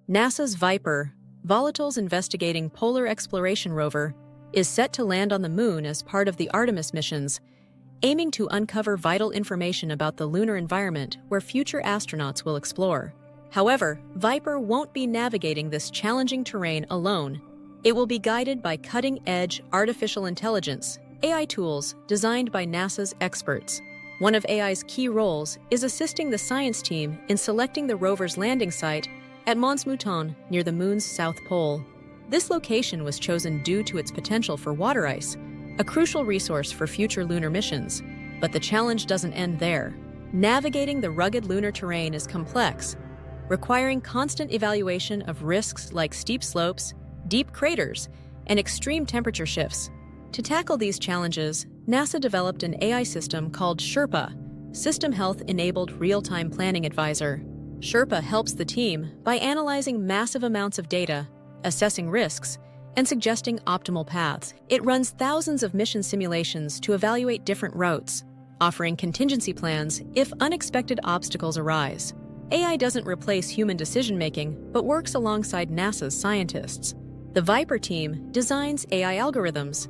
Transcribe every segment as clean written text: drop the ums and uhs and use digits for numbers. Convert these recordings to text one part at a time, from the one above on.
NASA's VIPER, Volatiles Investigating Polar Exploration Rover, is set to land on the Moon as part of the Artemis missions, aiming to uncover vital information about the lunar environment where future astronauts will explore. However, VIPER won't be navigating this challenging terrain alone. It will be guided by cutting-edge artificial intelligence, AI tools designed by NASA's experts. One of AI's key roles is assisting the science team in selecting the rover's landing site at Mons Mouton near the Moon's south pole. This location was chosen due to its potential for water ice, a crucial resource for future lunar missions. But the challenge doesn't end there. Navigating the rugged lunar terrain is complex, requiring constant evaluation of risks like steep slopes, deep craters, and extreme temperature shifts. To tackle these challenges, NASA developed an AI system called SHERPA, System Health Enabled Real-Time Planning Advisor. SHERPA helps the team by analyzing massive amounts of data, assessing risks, and suggesting optimal paths. It runs thousands of mission simulations to evaluate different routes, offering contingency plans if unexpected obstacles arise. AI doesn't replace human decision-making, but works alongside NASA's scientists. The VIPER team designs AI algorithms,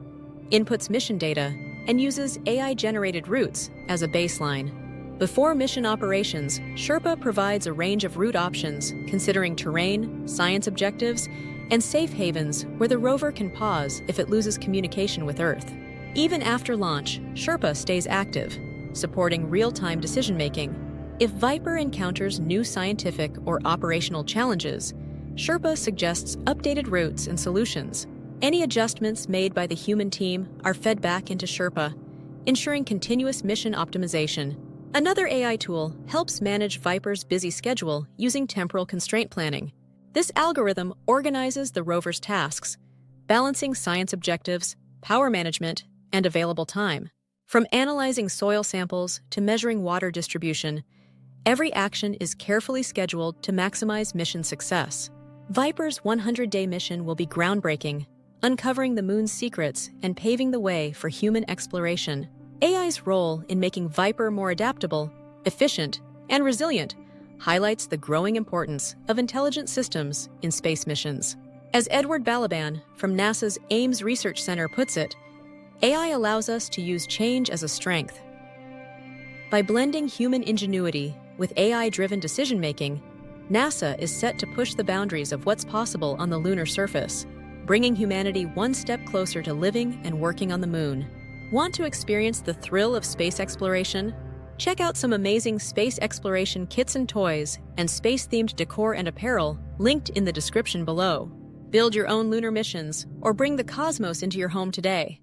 inputs mission data, and uses AI-generated routes as a baseline. Before mission operations, SHERPA provides a range of route options, considering terrain, science objectives, and safe havens where the rover can pause if it loses communication with Earth. Even after launch, SHERPA stays active, supporting real-time decision-making. If VIPER encounters new scientific or operational challenges, SHERPA suggests updated routes and solutions. Any adjustments made by the human team are fed back into SHERPA, ensuring continuous mission optimization. Another AI tool helps manage VIPER's busy schedule using temporal constraint planning. This algorithm organizes the rover's tasks, balancing science objectives, power management, and available time. From analyzing soil samples to measuring water distribution, every action is carefully scheduled to maximize mission success. VIPER's 100-day mission will be groundbreaking, uncovering the Moon's secrets and paving the way for human exploration. AI's role in making VIPER more adaptable, efficient, and resilient highlights the growing importance of intelligent systems in space missions. As Edward Balaban from NASA's Ames Research Center puts it, AI allows us to use change as a strength. By blending human ingenuity with AI-driven decision-making, NASA is set to push the boundaries of what's possible on the lunar surface, bringing humanity one step closer to living and working on the Moon. Want to experience the thrill of space exploration? Check out some amazing space exploration kits and toys and space-themed decor and apparel linked in the description below. Build your own lunar missions or bring the cosmos into your home today.